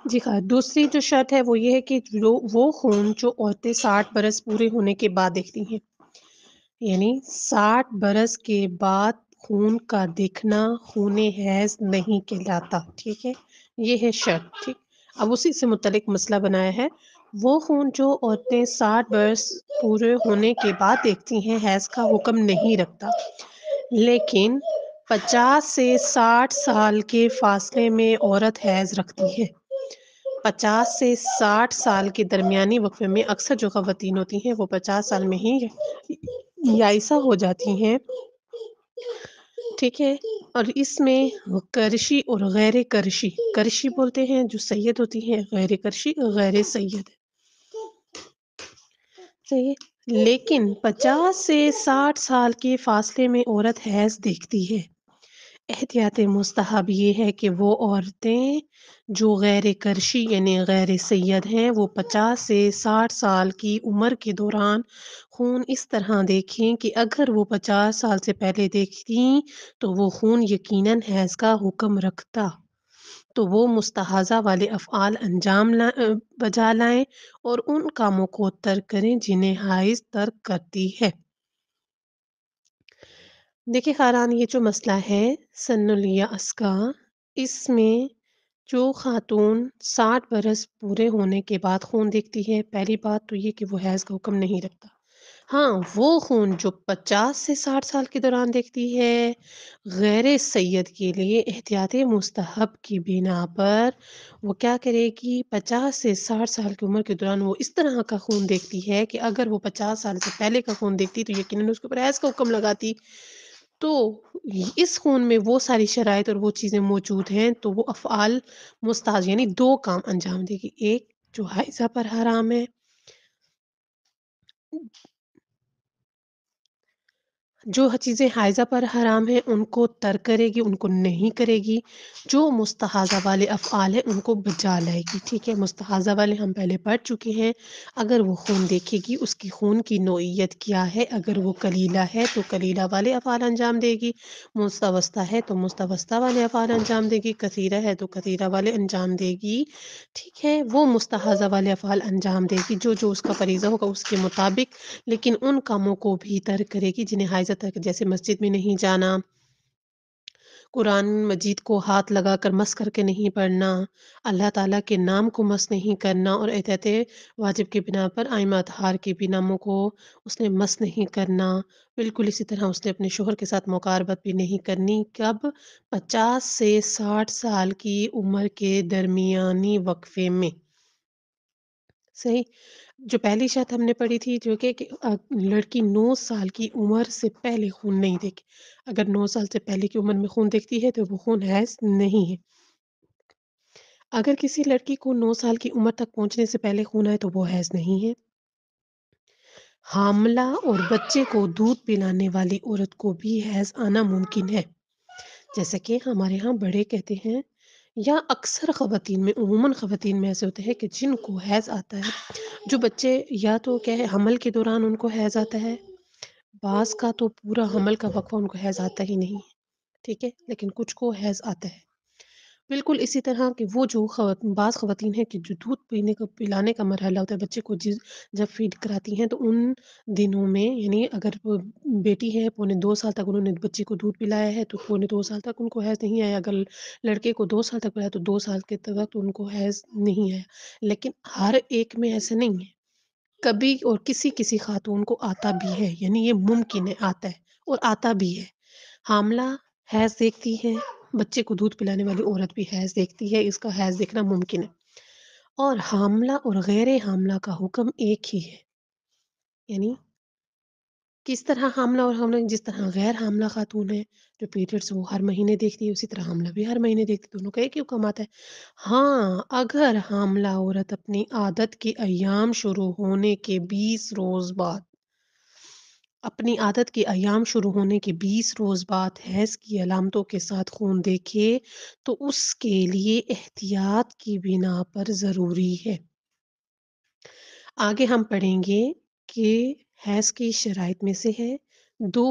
جی ہاں، دوسری جو شرط ہے وہ یہ ہے کہ وہ خون جو عورتیں 60 برس پورے ہونے کے بعد دیکھتی ہیں، یعنی 60 برس کے بعد خون کا دیکھنا خون حیض نہیں کہلاتا، ٹھیک ہے، یہ ہے شرط، ٹھیک۔ اب اسی سے متعلق مسئلہ بنایا ہے، وہ خون جو عورتیں 60 برس پورے ہونے کے بعد دیکھتی ہیں حیض کا حکم نہیں رکھتا، لیکن 50 سے 60 سال کے فاصلے میں عورت حیض رکھتی ہے۔ 50 سے 60 سال کے درمیانی وقفے میں اکثر جو خواتین ہوتی ہیں وہ 50 سال میں ہی یائسہ ہو جاتی ہیں، ٹھیک ہے، اور اس میں کرشی اور غیر کرشی، کرشی بولتے ہیں جو سید ہوتی ہیں، غیر کرشی غیر سید، صحیح ہے، لیکن 50 سے 60 سال کے فاصلے میں عورت حیض دیکھتی ہے۔ احتیاط مستحب یہ ہے کہ وہ عورتیں جو غیر کرشی یعنی غیر سید ہیں وہ 50 سے 60 سال کی عمر کے دوران خون اس طرح دیکھیں کہ اگر وہ 50 سال سے پہلے دیکھتیں تو وہ خون یقیناً حیض کا حکم رکھتا، تو وہ مستحاضہ والے افعال بجا لائیں اور ان کاموں کو ترک کریں جنہیں حائض ترک کرتی ہے۔ دیکھیں خاران، یہ جو مسئلہ ہے سن الیأس کا، اس میں جو خاتون 60 برس پورے ہونے کے بعد خون دیکھتی ہے، پہلی بات تو یہ کہ وہ حیض کا حکم نہیں رکھتا۔ ہاں، وہ خون جو 50 سے 60 سال کے دوران دیکھتی ہے غیر سید کے لیے احتیاط مستحب کی بنا پر وہ کیا کرے گی، 50 سے 60 سال کی عمر کے دوران وہ اس طرح کا خون دیکھتی ہے کہ اگر وہ 50 سال سے پہلے کا خون دیکھتی تو یقیناً اس کے اوپر حیض کا حکم لگاتی، تو اس خون میں وہ ساری شرائط اور وہ چیزیں موجود ہیں تو وہ افعال مستحض یعنی 2 کام انجام دے گی، ایک جو حائضہ پر حرام ہے، جو چیزیں حائضہ پر حرام ہیں ان کو ترک کرے گی، ان کو نہیں کرے گی، جو مستحاضہ والے افعال ہیں ان کو بجا لائے گی، ٹھیک ہے۔ مستحاضہ والے ہم پہلے پڑھ چکے ہیں، اگر وہ خون دیکھے گی اس کی خون کی نوعیت کیا ہے، اگر وہ کلیلہ ہے تو کلیلہ والے افعال انجام دے گی، مستوسطہ ہے تو مستوسطہ والے افعال انجام دے گی، کثیرہ ہے تو کثیرہ والے انجام دے گی، ٹھیک ہے۔ وہ مستحاضہ والے افعال انجام دے گی جو جو اس کا فریضہ ہوگا اس کے مطابق، لیکن ان کاموں کو بھی ترک کرے گی جنہیں حائضہ ترک، جیسے مسجد میں نہیں جانا، قرآن مجید کو ہاتھ لگا کر مس کر کے نہیں پڑھنا، اللہ تعالیٰ کے نام کو مس نہیں کرنا، اور احتیاط واجب کی بنا پر ائمہ اطہار کے بھی ناموں کو اس نے مس نہیں کرنا، بالکل اسی طرح اس نے اپنے شوہر کے ساتھ مقاربت بھی نہیں کرنی، کب 50 سے 60 سال کی عمر کے درمیانی وقفے میں، صحیح۔ جو پہلی شرط ہم نے پڑھی تھی جو کہ لڑکی 9 سال کی عمر سے پہلے خون نہیں دیکھے، اگر 9 سال سے پہلے کی عمر میں خون دیکھتی ہے تو وہ خون حیض نہیں ہے۔ اگر کسی لڑکی کو 9 سال کی عمر تک پہنچنے سے پہلے خون آئے تو وہ حیض نہیں ہے۔ حاملہ اور بچے کو دودھ پلانے والی عورت کو بھی حیض آنا ممکن ہے، جیسا کہ ہمارے ہاں بڑے کہتے ہیں، یا اکثر خواتین میں، عموماً خواتین میں ایسے ہوتے ہیں کہ جن کو حیض آتا ہے، جو بچے یا تو کیا ہے حمل کے دوران ان کو حیض آتا ہے، بعض کا تو پورا حمل کا وقفہ ان کو حیض آتا ہی نہیں ہے، ٹھیک ہے، لیکن کچھ کو حیض آتا ہے، بالکل اسی طرح کہ وہ جو بعض خواتین ہیں کہ جو دودھ پینے کا پلانے کا مرحلہ ہوتا ہے بچے کو، جب فیڈ کراتی ہیں تو ان دنوں میں، یعنی اگر وہ بیٹی ہے 2.25 سال تک انہوں نے بچے کو دودھ پلایا ہے تو 2.25 سال تک ان کو حیض نہیں آیا، اگر لڑکے کو 2 سال تک پلایا تو 2 سال کے وقت ان کو حیض نہیں آیا، لیکن ہر ایک میں ایسا نہیں ہے، کبھی اور کسی خاتون کو آتا بھی ہے، یعنی یہ ممکن ہے، آتا ہے اور آتا بھی ہے، حاملہ حیض دیکھتی ہے، بچے کو دودھ پلانے والی عورت بھی حیض دیکھتی ہے، اس کا حیض دیکھنا ممکن ہے، اور حاملہ اور غیر حاملہ کا حکم ایک ہی ہے، یعنی کس طرح حاملہ اور حاملہ، جس طرح غیر حاملہ خاتون ہے جو پیریڈز وہ ہر مہینے دیکھتی ہے، اسی طرح حاملہ بھی ہر مہینے دیکھتی ہے، دونوں کا ایک ہی حکم آتا ہے۔ ہاں، اگر حاملہ عورت اپنی عادت کے ایام شروع ہونے کے 20 روز بعد، اپنی عادت کے ایام شروع ہونے کے 20 روز بعد حیض کی علامتوں کے ساتھ خون دیکھے تو اس کے لیے احتیاط کی بنا پر ضروری ہے۔ آگے ہم پڑھیں گے کہ حیض کی شرائط میں سے ہے 2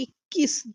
21